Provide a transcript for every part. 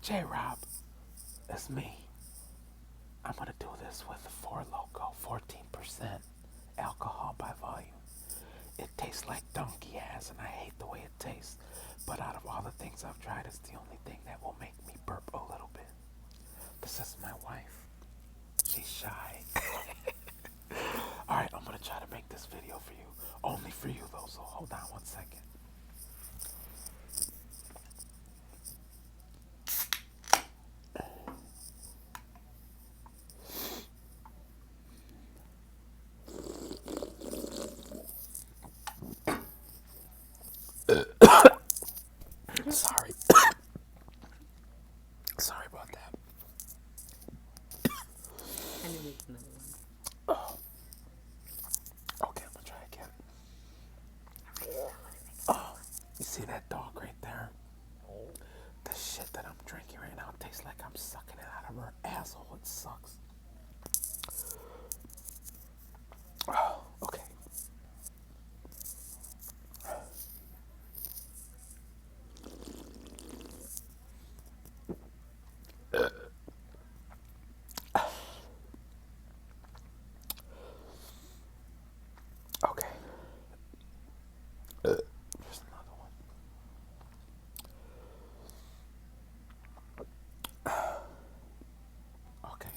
J Rob, it's me. I'm gonna do this with the Four Loco, 14% alcohol by volume. It tastes like donkey ass, and I hate the way it tastes. But out of all the things I've tried, it's the only thing that will make me burp a little bit. This is my wife. She's shy. Alright, I'm gonna try to make this video for you. Only for you though, so hold on 1 second. Sorry. Sorry about that. I knew there was another one. Oh, okay, I'm gonna try again. Oh, you see that dog right there? The shit that I'm drinking right now tastes like I'm sucking it out of her asshole. It sucks. Oh, okay. Okay. Here's another one. Okay.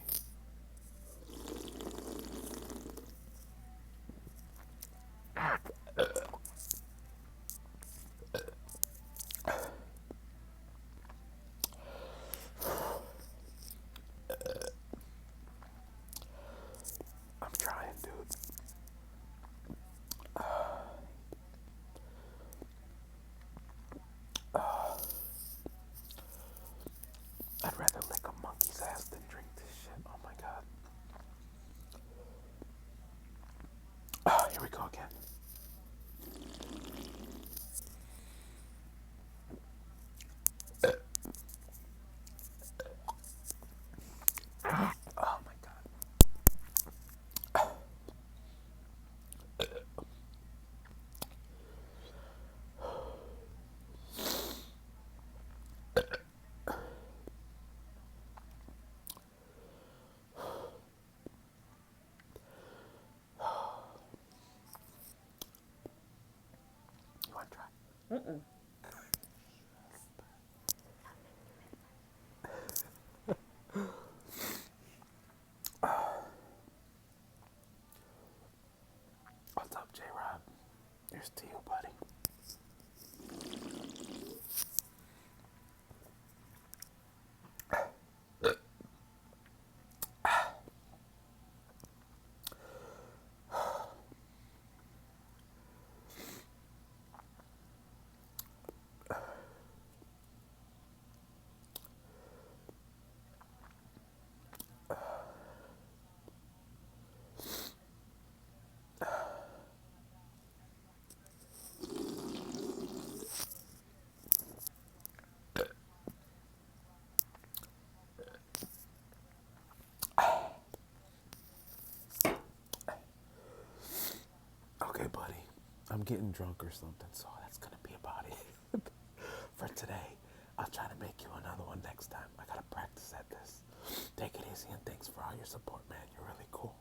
I'm trying, dude. I'd rather lick a monkey's ass than drink this shit. Oh my god. Here we go again. Oh my god. You want to try? Mm-mm. What's up, J Rob? Here's to you, buddy. Okay, buddy. I'm getting drunk or something, so that's gonna be about it for today. I'll try to make you another one next time. I gotta practice at this. Take it easy and thanks for all your support, man. You're really cool.